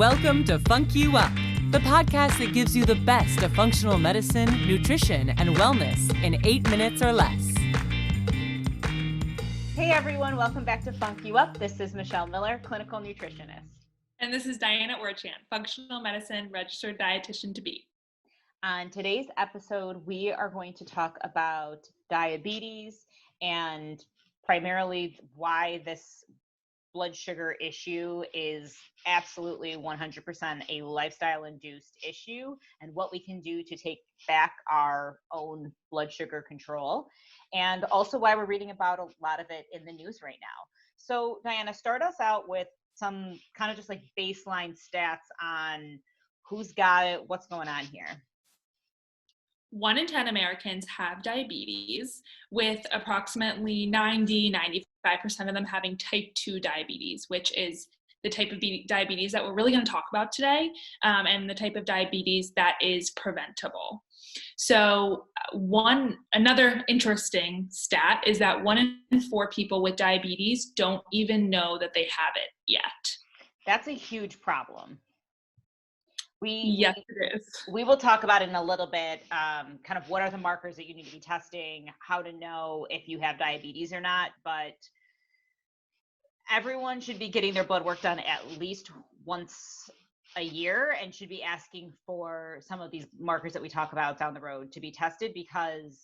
Welcome to FUNC YOU UP, the podcast that gives you the best of functional medicine, nutrition, and wellness in 8 minutes or less. Hey everyone, welcome back to FUNC YOU UP. This is Michelle Miller, clinical nutritionist. And this is Diana Orchant, functional medicine registered dietitian-to. On today's episode, we are going to talk about diabetes and primarily why this blood sugar issue is absolutely 100% a lifestyle-induced issue and what we can do to take back our own blood sugar control, and also why we're reading about a lot of it in the news right now. So Diana, start us out with some kind of just like baseline stats on who's got it, what's going on here. 1 in 10 Americans have diabetes, with approximately 95% of them having type 2 diabetes, which is the type of diabetes that we're really going to talk about today, and the type of diabetes that is preventable. So another interesting stat is that 1 in 4 people with diabetes don't even know that they have it yet. That's a huge problem. Yes, it is. We will talk about it in a little bit, kind of what are the markers that you need to be testing, how to know if you have diabetes or not, but everyone should be getting their blood work done at least once a year and should be asking for some of these markers that we talk about down the road to be tested, because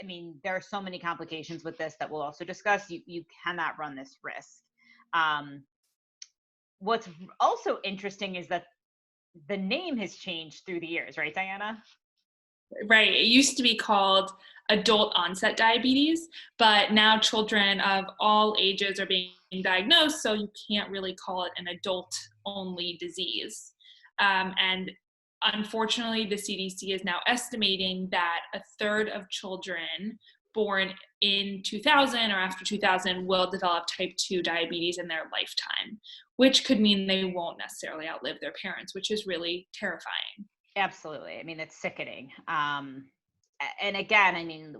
I mean, there are so many complications with this that we'll also discuss. You cannot run this risk. What's also interesting is that the name has changed through the years, right, Diana? Right. It used to be called adult onset diabetes, but now children of all ages are being diagnosed, so you can't really call it an adult only disease. And unfortunately, the CDC is now estimating that 1/3 of children born in 2000 or after 2000 will develop type 2 diabetes in their lifetime, which could mean they won't necessarily outlive their parents, which is really terrifying. Absolutely. I mean, it's sickening. And again, I mean,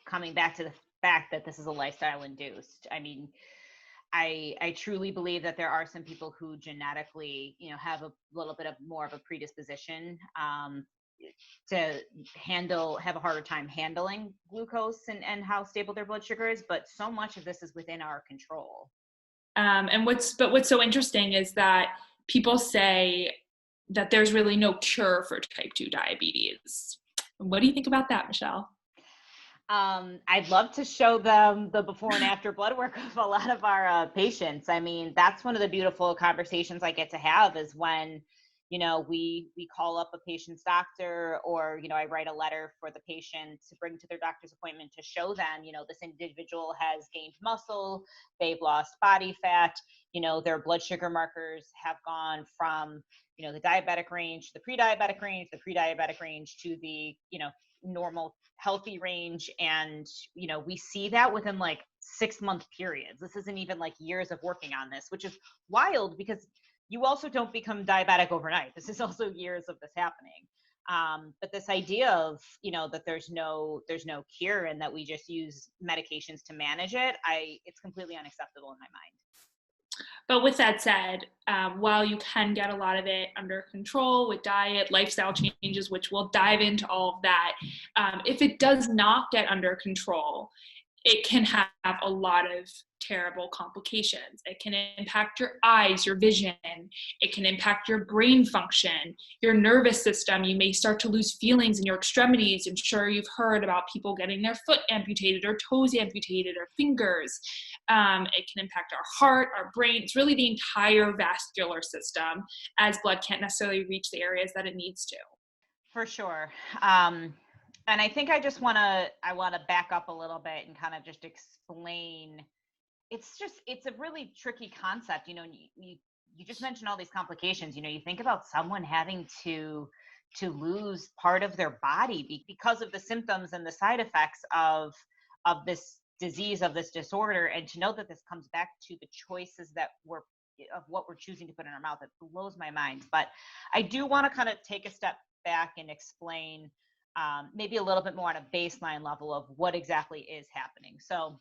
coming back to the fact that this is a lifestyle induced, I mean, I truly believe that there are some people who genetically, have a little bit of more of a predisposition to have a harder time handling glucose and how stable their blood sugar is, but so much of this is within our control. And what's so interesting is that people say that there's really no cure for type 2 diabetes. What do you think about that, Michelle? I'd love to show them the before and after blood work of a lot of our patients. I mean, that's one of the beautiful conversations I get to have is when, we call up a patient's doctor, or, I write a letter for the patient to bring to their doctor's appointment to show them, this individual has gained muscle, they've lost body fat, their blood sugar markers have gone from, the diabetic range to the pre-diabetic range to the, normal healthy range. And, we see that within like 6-month periods. This isn't even like years of working on this, which is wild because you also don't become diabetic overnight. This is also years of this happening. But this idea of, that there's no cure and that we just use medications to manage it, it's completely unacceptable in my mind. But with that said, while you can get a lot of it under control with diet, lifestyle changes, which we'll dive into all of that, if it does not get under control, it can have a lot of terrible complications. It can impact your eyes, your vision. It can impact your brain function, your nervous system. You may start to lose feelings in your extremities. I'm sure you've heard about people getting their foot amputated or toes amputated or fingers. It can impact our heart, our brain. It's really the entire vascular system, as blood can't necessarily reach the areas that it needs to. For sure. And I think I want to back up a little bit and kind of just explain. It's a really tricky concept. You just mentioned all these complications. You think about someone having to lose part of their body because of the symptoms and the side effects of this disease, of this disorder, and to know that this comes back to the choices of what we're choosing to put in our mouth. It blows my mind. But I do want to kind of take a step back and explain maybe a little bit more on a baseline level of what exactly is happening. So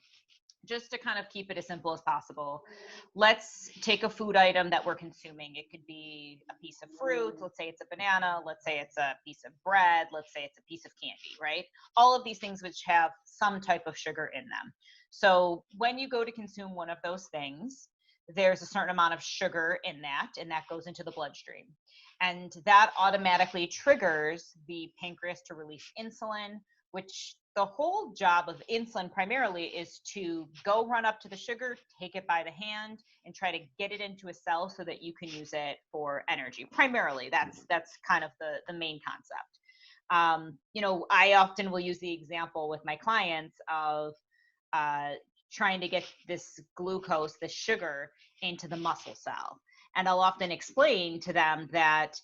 just to kind of keep it as simple as possible, let's take a food item that we're consuming. It could be a piece of fruit. Let's say it's a banana. Let's say it's a piece of bread. Let's say it's a piece of candy, right? All of these things which have some type of sugar in them. So when you go to consume one of those things, there's a certain amount of sugar in that, and that goes into the bloodstream. And that automatically triggers the pancreas to release insulin, which the whole job of insulin primarily is to go run up to the sugar, take it by the hand, and try to get it into a cell so that you can use it for energy. Primarily, that's kind of the main concept. I often will use the example with my clients of trying to get this glucose, this sugar, into the muscle cell. And I'll often explain to them that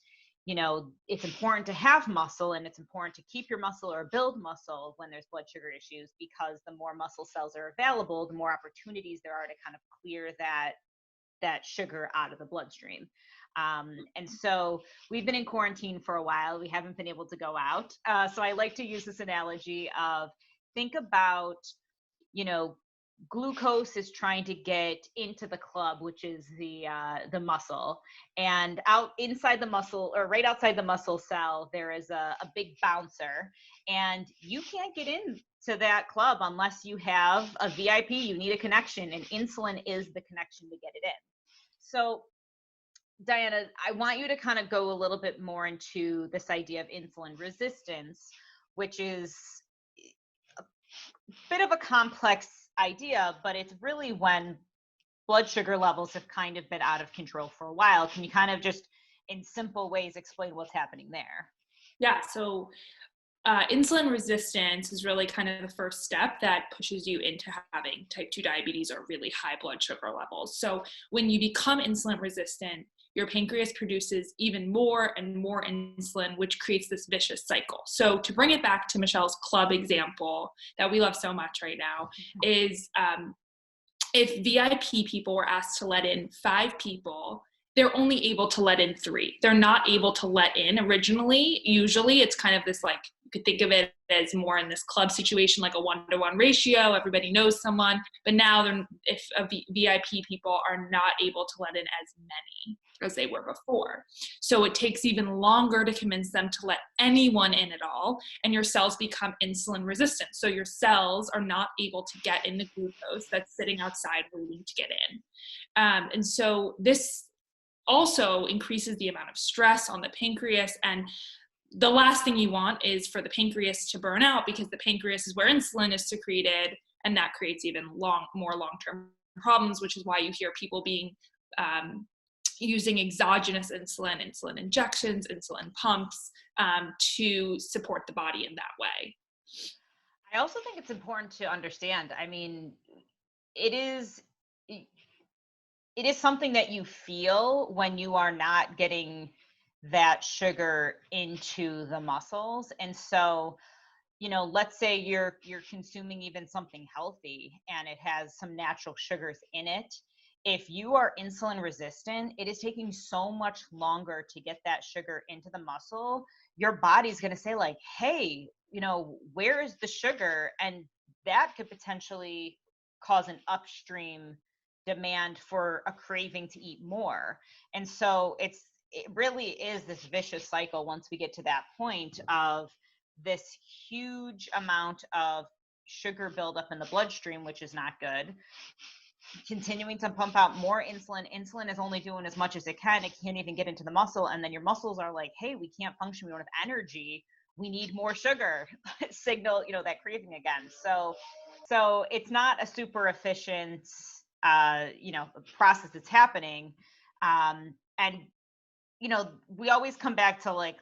it's important to have muscle, and it's important to keep your muscle or build muscle when there's blood sugar issues, because the more muscle cells are available, the more opportunities there are to kind of clear that sugar out of the bloodstream. And so we've been in quarantine for a while. We haven't been able to go out. So I like to use this analogy of, think about, glucose is trying to get into the club, which is the muscle, and out inside the muscle, or right outside the muscle cell, there is a big bouncer, and you can't get into that club unless you have a VIP. You need a connection, and insulin is the connection to get it in. So Diana, I want you to kind of go a little bit more into this idea of insulin resistance, which is a bit of a complex idea, but it's really when blood sugar levels have kind of been out of control for a while. Can you kind of just in simple ways explain what's happening there? Yeah, so insulin resistance is really kind of the first step that pushes you into having type 2 diabetes or really high blood sugar levels. So when you become insulin resistant, your pancreas produces even more and more insulin, which creates this vicious cycle. So to bring it back to Michelle's club example that we love so much right now, is if VIP people were asked to let in 5 people, they're only able to let in 3. They're not able to let in originally. Usually it's kind of this, like, you could think of it as more in this club situation, like a 1-to-1 ratio. Everybody knows someone, but now if VIP people are not able to let in as many as they were before. So it takes even longer to convince them to let anyone in at all, and your cells become insulin resistant. So your cells are not able to get in the glucose that's sitting outside waiting to get in. And so this also increases the amount of stress on the pancreas, and the last thing you want is for the pancreas to burn out, because the pancreas is where insulin is secreted, and that creates even more long-term problems, which is why you hear people being using exogenous insulin injections, insulin pumps to support the body in that way. I also think it's important to understand, I mean, it is something that you feel when you are not getting that sugar into the muscles. And so, let's say you're consuming even something healthy and it has some natural sugars in it. If you are insulin resistant, it is taking so much longer to get that sugar into the muscle. Your body's going to say, like, hey, where is the sugar? And that could potentially cause an upstream demand for a craving to eat more. And so it really is this vicious cycle once we get to that point of this huge amount of sugar buildup in the bloodstream, which is not good. Continuing to pump out more insulin. Insulin is only doing as much as it can. It can't even get into the muscle. And then your muscles are like, hey, we can't function. We don't have energy. We need more sugar. Signal, that craving again. So it's not a super efficient, process that's happening. And we always come back to, like,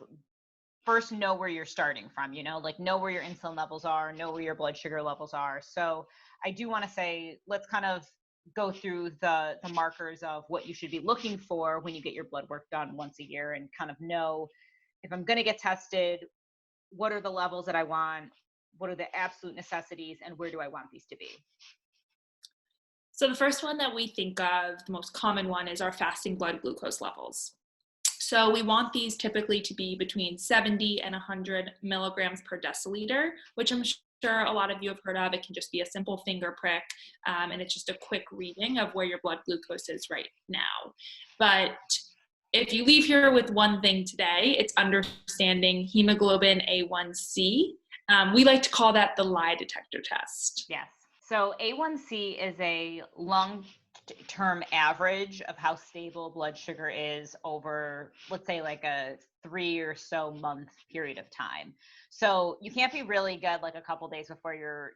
first know where you're starting from, like know where your insulin levels are, know where your blood sugar levels are. So I do want to say, let's kind of go through the markers of what you should be looking for when you get your blood work done once a year, and kind of know, if I'm going to get tested, what are the levels that I want, what are the absolute necessities, and where do I want these to be? So the first one that we think of, the most common one, is our fasting blood glucose levels. So we want these typically to be between 70 and 100 milligrams per deciliter, which I'm sure a lot of you have heard of. It can just be a simple finger prick, and it's just a quick reading of where your blood glucose is right now. But if you leave here with one thing today, it's understanding hemoglobin A1c. We like to call that the lie detector test. Yes. So A1c is a long-term average of how stable blood sugar is over, let's say, like a 3 or so month period of time. So you can't be really good like a couple days before your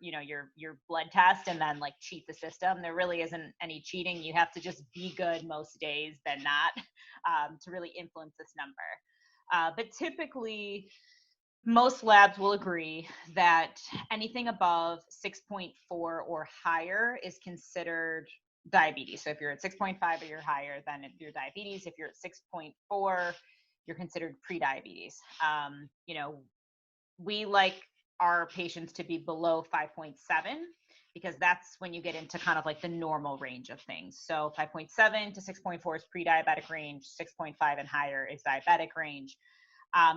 blood test and then like cheat the system. There really isn't any cheating. You have to just be good most days than not to really influence this number. But typically, most labs will agree that anything above 6.4 or higher is considered diabetes. So if you're at 6.5 or you're higher, then you're diabetes. If you're at 6.4, you're considered pre-diabetes. We like our patients to be below 5.7 because that's when you get into kind of like the normal range of things. So 5.7 to 6.4 is pre-diabetic range, 6.5 and higher is diabetic range.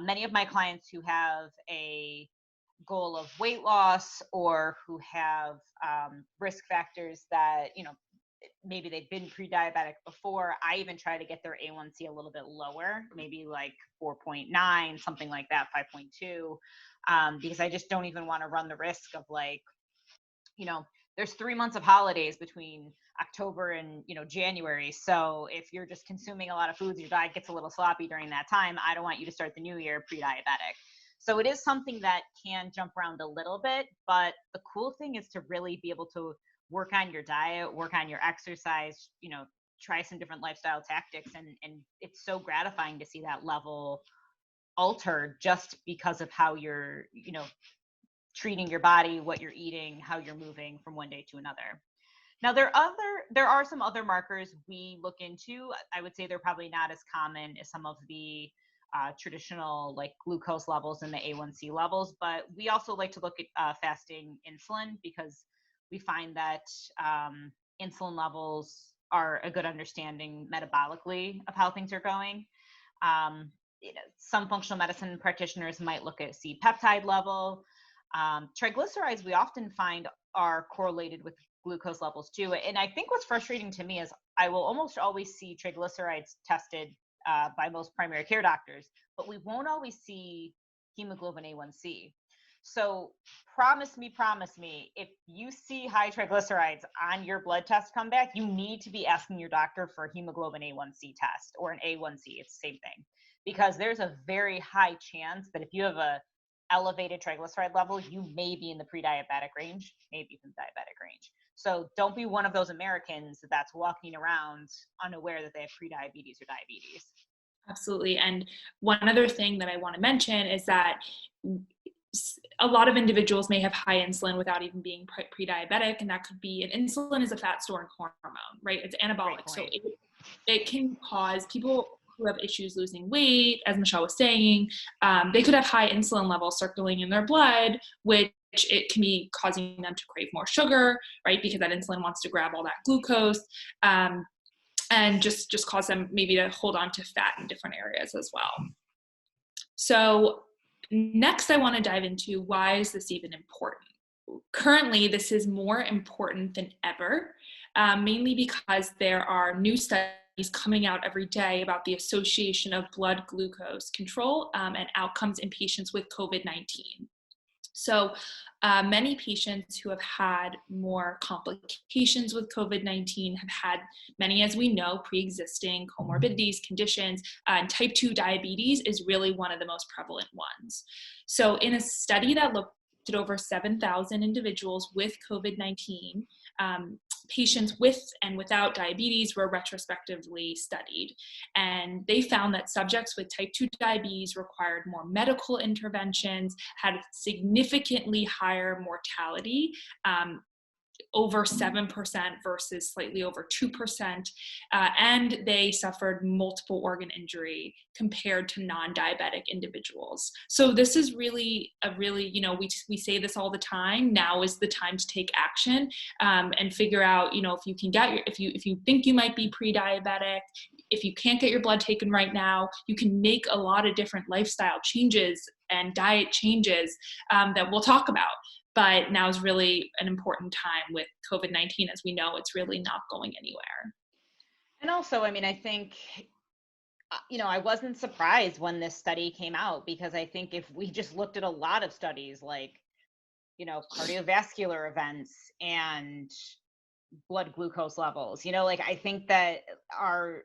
Many of my clients who have a goal of weight loss or who have risk factors that, maybe they've been pre-diabetic before, I even try to get their A1c a little bit lower, maybe like 4.9, something like that, 5.2, because I just don't even want to run the risk of like, there's 3 months of holidays between October and January. So if you're just consuming a lot of foods, your diet gets a little sloppy during that time, I don't want you to start the new year pre-diabetic. So it is something that can jump around a little bit, but the cool thing is to really be able to work on your diet, work on your exercise, try some different lifestyle tactics, and it's so gratifying to see that level altered just because of how you're treating your body, what you're eating, how you're moving from one day to another. Now, there are some other markers we look into. I would say they're probably not as common as some of the traditional like glucose levels and the A1c levels, but we also like to look at fasting insulin because we find that insulin levels are a good understanding metabolically of how things are going. Some functional medicine practitioners might look at C-peptide level. Triglycerides we often find are correlated with glucose levels too. And I think what's frustrating to me is I will almost always see triglycerides tested by most primary care doctors, but we won't always see hemoglobin A1c. So promise me, if you see high triglycerides on your blood test come back, you need to be asking your doctor for a hemoglobin A1c test or an A1c. It's the same thing, because there's a very high chance that if you have a elevated triglyceride level, you may be in the pre-diabetic range, maybe even diabetic range. So don't be one of those Americans that's walking around unaware that they have pre-diabetes or diabetes. Absolutely. And one other thing that I want to mention is that a lot of individuals may have high insulin without even being pre-diabetic, and that could be, and insulin is a fat storing hormone, right? It's anabolic. So it can cause people who have issues losing weight, as Michelle was saying, they could have high insulin levels circulating in their blood, which it can be causing them to crave more sugar, right? Because that insulin wants to grab all that glucose, and just cause them maybe to hold on to fat in different areas as well. So next, I want to dive into why is this even important? Currently, this is more important than ever, mainly because there are new studies coming out every day about the association of blood glucose control and outcomes in patients with COVID-19. So many patients who have had more complications with COVID-19 have had many, as we know, pre-existing comorbidities, conditions, and type 2 diabetes is really one of the most prevalent ones. So in a study that looked at over 7,000 individuals with COVID-19, patients with and without diabetes were retrospectively studied. And they found that subjects with type 2 diabetes required more medical interventions, had significantly higher mortality, over 7% versus slightly over 2%, and they suffered multiple organ injury compared to non-diabetic individuals. So this is really we say this all the time. Now is the time to take action and figure out, if you can if you think you might be pre-diabetic, if you can't get your blood taken right now, you can make a lot of different lifestyle changes and diet changes that we'll talk about. but now is really an important time with COVID-19. As we know, it's really not going anywhere. And also, I mean, I think, I wasn't surprised when this study came out, because I think if we just looked at a lot of studies like, cardiovascular events and blood glucose levels, like I think that our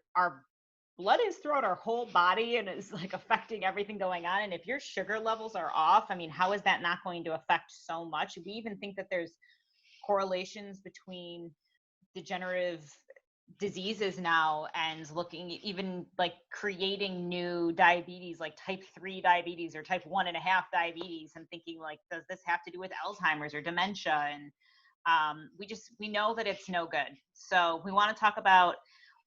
blood is throughout our whole body and is like affecting everything going on. And if your sugar levels are off, I mean, how is that not going to affect so much? We even think that there's correlations between degenerative diseases now, and looking even like creating new diabetes, like type 3 diabetes or type 1.5 diabetes, and thinking like, does this have to do with Alzheimer's or dementia? And we know that it's no good. So we want to talk about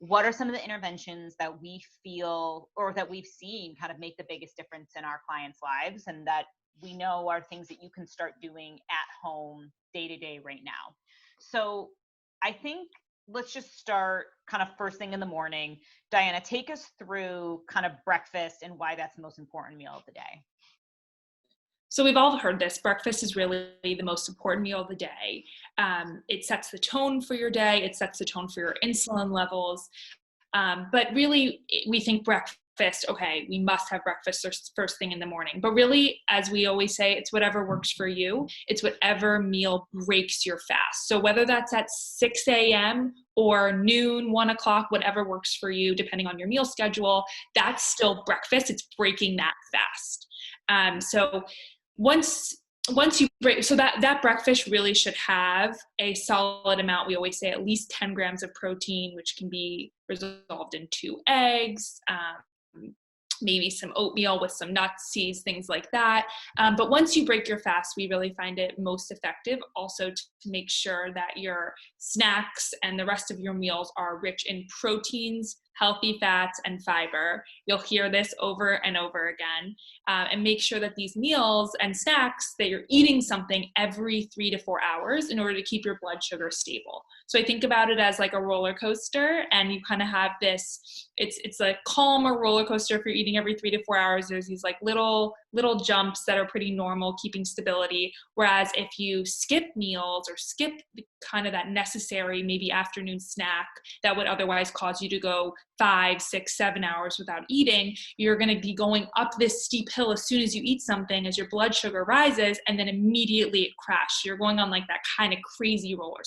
what are some of the interventions that we feel, or that we've seen kind of make the biggest difference in our clients' lives, and that we know are things that you can start doing at home day to day right now. So I think let's just start kind of first thing in the morning. Diana, take us through kind of breakfast and why that's the most important meal of the day. So we've all heard this. Breakfast is really the most important meal of the day. It sets the tone for your day. It sets the tone for your insulin levels. But really, we think breakfast, okay, we must have breakfast first thing in the morning. But really, as we always say, it's whatever works for you. It's whatever meal breaks your fast. So whether that's at 6 a.m. or noon, 1 o'clock, whatever works for you, depending on your meal schedule, that's still breakfast. It's breaking that fast. So once you break, so that breakfast really should have a solid amount. We always say at least 10 grams of protein, which can be resolved in 2 eggs, maybe some oatmeal with some nuts, seeds, things like that. But once you break your fast, we really find it most effective also to make sure that your snacks and the rest of your meals are rich in proteins, healthy fats, and fiber. You'll hear this over and over again. And make sure that these meals and snacks, that you're eating something every 3 to 4 hours in order to keep your blood sugar stable. So I think about it as like a roller coaster, and you kind of have this, it's a calmer roller coaster. If you're eating every 3 to 4 hours, there's these like little jumps that are pretty normal, keeping stability. Whereas if you skip meals or skip kind of that necessary maybe afternoon snack that would otherwise cause you to go 5, 6, 7 hours without eating, you're going to be going up this steep hill as soon as you eat something, as your blood sugar rises, and then immediately it crashes. You're going on like that kind of crazy roller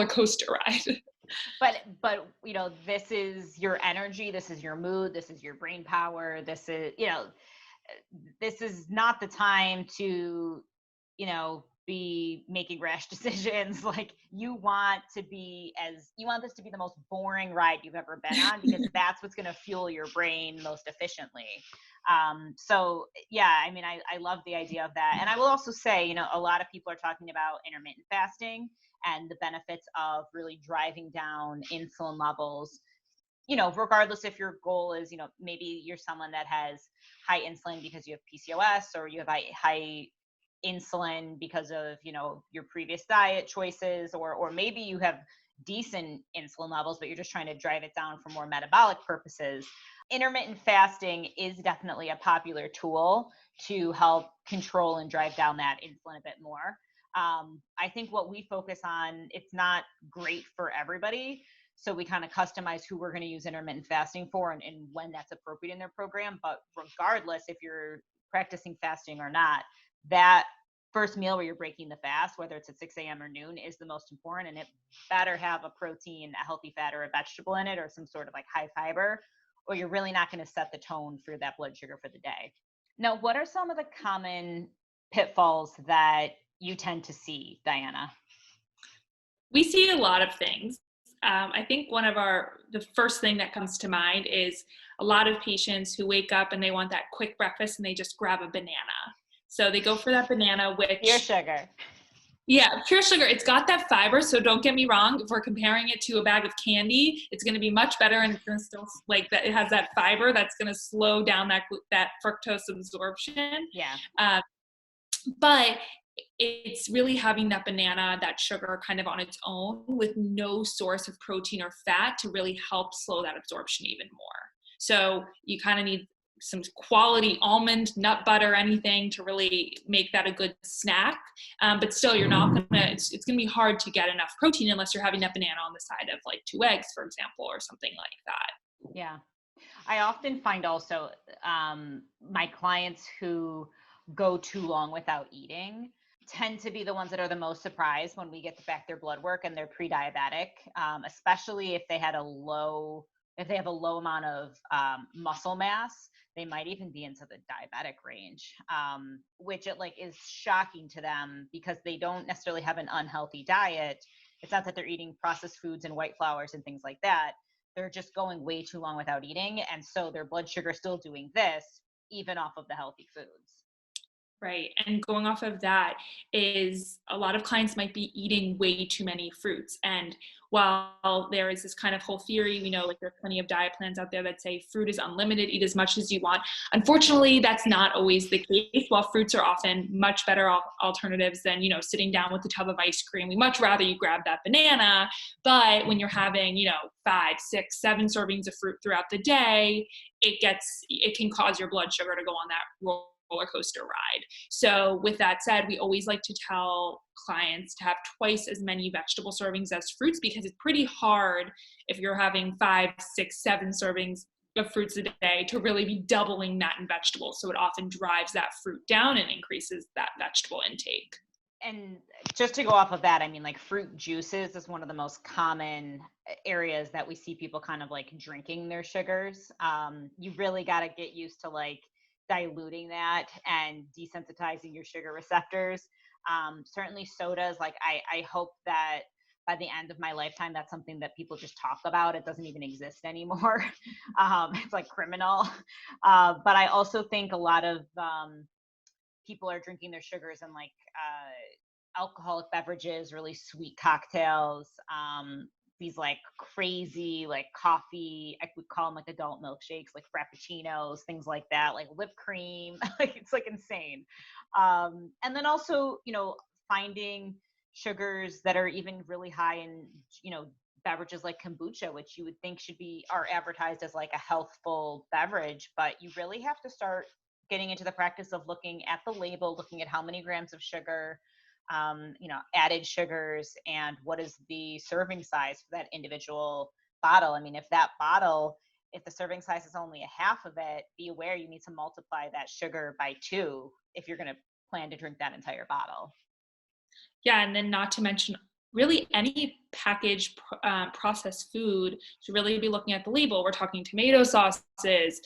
coaster ride. But this is your energy, this is your mood, this is your brain power, this is not the time to be making rash decisions. Like you want this to be the most boring ride you've ever been on, because that's what's going to fuel your brain most efficiently. So yeah, I mean, I love the idea of that. And I will also say, a lot of people are talking about intermittent fasting and the benefits of really driving down insulin levels, regardless if your goal is, maybe you're someone that has high insulin because you have PCOS, or you have high insulin because of, your previous diet choices, or maybe you have decent insulin levels, but you're just trying to drive it down for more metabolic purposes. Intermittent fasting is definitely a popular tool to help control and drive down that insulin a bit more. I think what we focus on, it's not great for everybody. So we kind of customize who we're going to use intermittent fasting for and when that's appropriate in their program. But regardless, if you're practicing fasting or not, that first meal where you're breaking the fast, whether it's at 6 a.m. or noon, is the most important. And it better have a protein, a healthy fat, or a vegetable in it, or some sort of like high fiber, or you're really not going to set the tone for that blood sugar for the day. Now, what are some of the common pitfalls that you tend to see, Diana? We see a lot of things. I think the first thing that comes to mind is a lot of patients who wake up and they want that quick breakfast and they just grab a banana. So they go for that banana, which pure sugar. Yeah, pure sugar. It's got that fiber, so don't get me wrong. If we're comparing it to a bag of candy, it's going to be much better, and it's going to still like that. It has that fiber that's going to slow down that fructose absorption. Yeah. But it's really having that banana, that sugar kind of on its own with no source of protein or fat to really help slow that absorption even more. So you kind of need some quality almond, nut butter, anything to really make that a good snack. But still, you're not gonna, it's gonna be hard to get enough protein unless you're having that banana on the side of like 2 eggs, for example, or something like that. Yeah. I often find also my clients who go too long without eating tend to be the ones that are the most surprised when we get back their blood work and they're pre-diabetic, especially if they have a low amount of muscle mass. They might even be into the diabetic range, which it like is shocking to them because they don't necessarily have an unhealthy diet. It's not that they're eating processed foods and white flours and things like that. They're just going way too long without eating. And so their blood sugar is still doing this, even off of the healthy foods. Right. And going off of that is a lot of clients might be eating way too many fruits. And while there is this kind of whole theory, we know like there are plenty of diet plans out there that say fruit is unlimited, eat as much as you want. Unfortunately, that's not always the case. While fruits are often much better alternatives than, you know, sitting down with a tub of ice cream, we much rather you grab that banana. But when you're having, you know, 5, 6, 7 servings of fruit throughout the day, it can cause your blood sugar to go on that roller coaster ride. So with that said, we always like to tell clients to have twice as many vegetable servings as fruits, because it's pretty hard if you're having 5, 6, 7 servings of fruits a day to really be doubling that in vegetables. So it often drives that fruit down and increases that vegetable intake. And just to go off of that, I mean, like fruit juices is one of the most common areas that we see people kind of like drinking their sugars. You really got to get used to like diluting that and desensitizing your sugar receptors. Certainly sodas, like I hope that by the end of my lifetime, that's something that people just talk about. It doesn't even exist anymore. It's like criminal. But I also think a lot of people are drinking their sugars in like alcoholic beverages, really sweet cocktails, these like crazy like coffee, I would call them like adult milkshakes, like frappuccinos, things like that, like whipped cream. Like it's like insane. And then also, you know, finding sugars that are even really high in, you know, beverages like kombucha, which you would think are advertised as like a healthful beverage, but you really have to start getting into the practice of looking at the label, looking at how many grams of sugar, you know, added sugars, and what is the serving size for that individual bottle. I mean, if the serving size is only a half of it, be aware you need to multiply that sugar by 2 if you're going to plan to drink that entire bottle. Yeah, and then not to mention really any packaged processed food, to really be looking at the label. We're talking tomato sauces,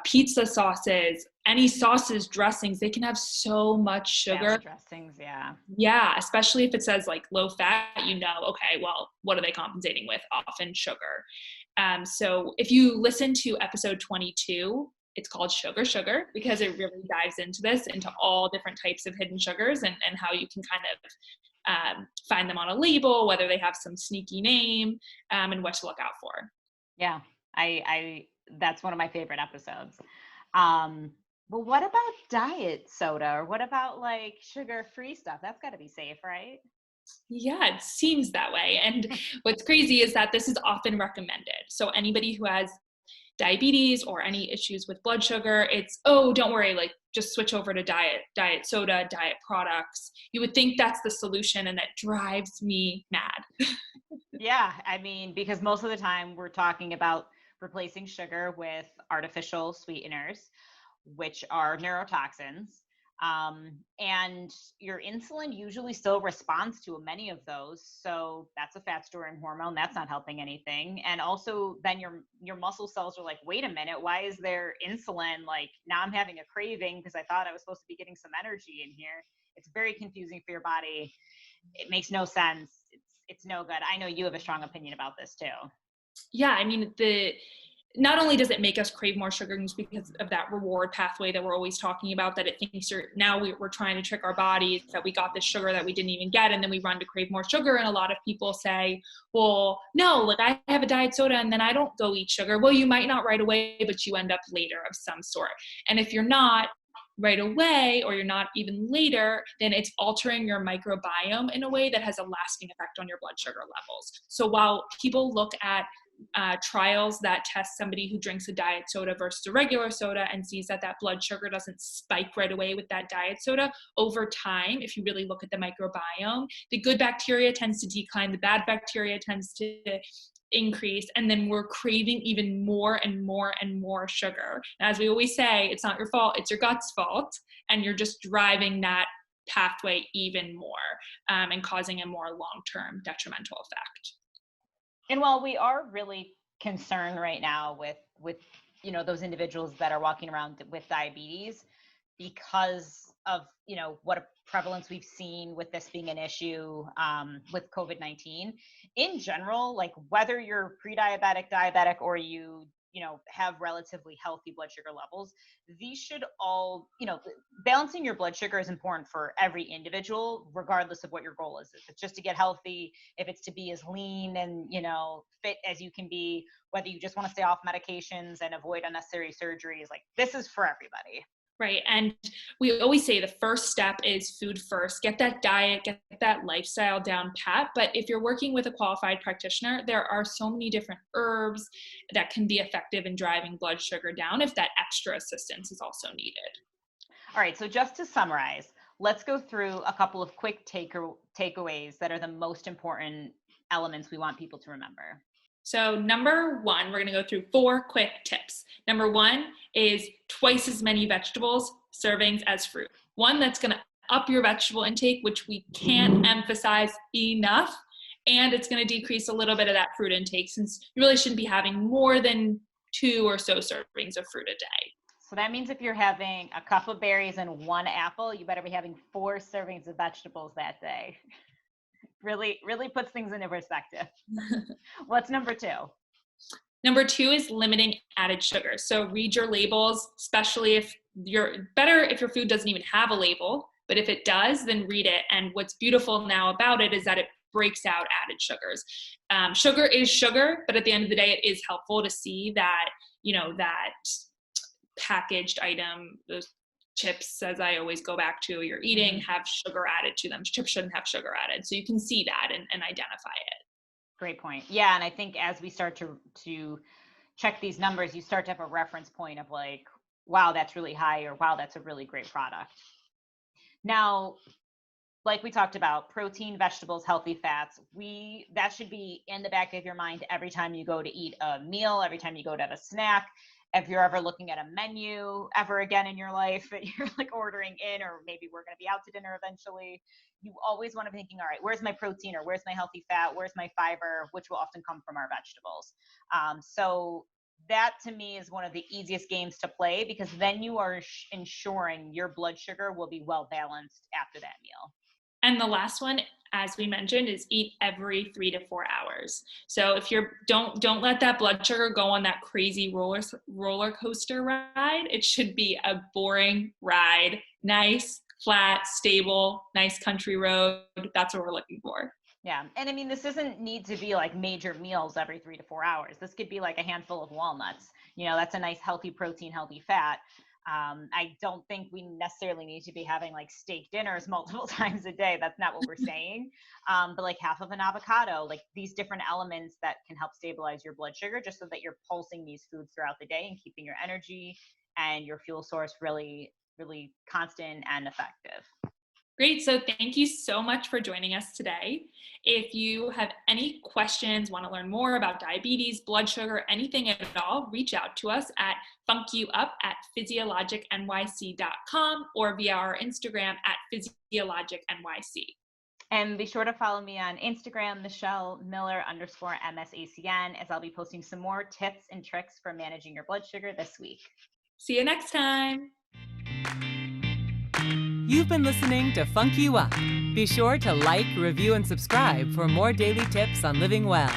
pizza sauces, any sauces, dressings, they can have so much sugar. Salad dressings, yeah. Yeah, especially if it says like low fat, you know, okay, well, what are they compensating with? Often sugar. So if you listen to episode 22, it's called Sugar, because it really dives into this, into all different types of hidden sugars and how you can kind of find them on a label, whether they have some sneaky name, and what to look out for. Yeah, I that's one of my favorite episodes. But what about diet soda, or what about like sugar-free stuff? That's got to be safe, right? Yeah, it seems that way. And what's crazy is that this is often recommended. So anybody who has diabetes or any issues with blood sugar, it's, oh, don't worry, like just switch over to diet soda, diet products. You would think that's the solution, and that drives me mad. Yeah, I mean, because most of the time we're talking about replacing sugar with artificial sweeteners, which are neurotoxins. And your insulin usually still responds to many of those. So that's a fat storing hormone. That's not helping anything. And also then your muscle cells are like, wait a minute, why is there insulin? Like now I'm having a craving because I thought I was supposed to be getting some energy in here. It's very confusing for your body. It makes no sense. It's no good. I know you have a strong opinion about this too. Yeah, I mean, not only does it make us crave more sugars because of that reward pathway that we're always talking about, that it thinks we're trying to trick our bodies that we got this sugar that we didn't even get, and then we run to crave more sugar. And a lot of people say, well, no, like I have a diet soda and then I don't go eat sugar. Well, you might not right away, but you end up later of some sort. And if you're not right away, or you're not even later, then it's altering your microbiome in a way that has a lasting effect on your blood sugar levels. So while people look at trials that test somebody who drinks a diet soda versus a regular soda and sees that blood sugar doesn't spike right away with that diet soda. Over time, if you really look at the microbiome, the good bacteria tends to decline, the bad bacteria tends to increase, and then we're craving even more and more and more sugar. As we always say, it's not your fault, it's your gut's fault, and you're just driving that pathway even more and causing a more long-term detrimental effect. And while we are really concerned right now with those individuals that are walking around with diabetes because of what a prevalence we've seen with this being an issue with COVID-19 in general, like whether you're pre-diabetic, diabetic, or you have relatively healthy blood sugar levels, these should all, balancing your blood sugar is important for every individual, regardless of what your goal is. If it's just to get healthy, if it's to be as lean and, fit as you can be, whether you just want to stay off medications and avoid unnecessary surgeries, like this is for everybody. Right. And we always say the first step is food first. Get that diet, get that lifestyle down pat. But if you're working with a qualified practitioner, there are so many different herbs that can be effective in driving blood sugar down if that extra assistance is also needed. All right. So just to summarize, let's go through a couple of quick takeaways that are the most important elements we want people to remember. So number one, we're going to go through 4 quick tips. Number 1 is twice as many vegetables servings as fruit. One that's going to up your vegetable intake, which we can't emphasize enough. And it's going to decrease a little bit of that fruit intake, since you really shouldn't be having more than 2 or so servings of fruit a day. So that means if you're having a cup of berries and 1 apple, you better be having 4 servings of vegetables that day. Really puts things into perspective. What's number 2? Number 2 is limiting added sugar. So read your labels, especially if your food doesn't even have a label, but if it does, then read it. And what's beautiful now about it is that it breaks out added sugars. Sugar is sugar, but at the end of the day, it is helpful to see that, that packaged item, those chips, as I always go back to, you're eating, have sugar added to them. Chips shouldn't have sugar added. So you can see that and identify it. Great point. Yeah. And I think as we start to check these numbers, you start to have a reference point of like, wow, that's really high, or wow, that's a really great product. Now, like we talked about, protein, vegetables, healthy fats, that should be in the back of your mind every time you go to eat a meal, every time you go to have a snack. If you're ever looking at a menu ever again in your life, and you're like ordering in, or maybe we're going to be out to dinner eventually, you always want to be thinking, all right, where's my protein, or where's my healthy fat, where's my fiber, which will often come from our vegetables. So that to me is one of the easiest games to play, because then you are ensuring your blood sugar will be well balanced after that meal. And the last one, as we mentioned, is eat every 3 to 4 hours. So if don't let that blood sugar go on that crazy roller coaster ride. It should be a boring ride, nice, flat, stable, nice country road. That's what we're looking for. Yeah. And I mean, this doesn't need to be like major meals every 3 to 4 hours. This could be like a handful of walnuts. That's a nice, healthy protein, healthy fat. I don't think we necessarily need to be having like steak dinners multiple times a day. That's not what we're saying. But like half of an avocado, like these different elements that can help stabilize your blood sugar, just so that you're pulsing these foods throughout the day and keeping your energy and your fuel source really, really constant and effective. Great. So thank you so much for joining us today. If you have any questions, want to learn more about diabetes, blood sugar, anything at all, reach out to us at FUNCYouUp@physiologicnyc.com or via our Instagram at physiologicnyc. And be sure to follow me on Instagram, Michelle_Miller_MSACN, as I'll be posting some more tips and tricks for managing your blood sugar this week. See you next time. You've been listening to FUNC You Up. Be sure to like, review, and subscribe for more daily tips on living well.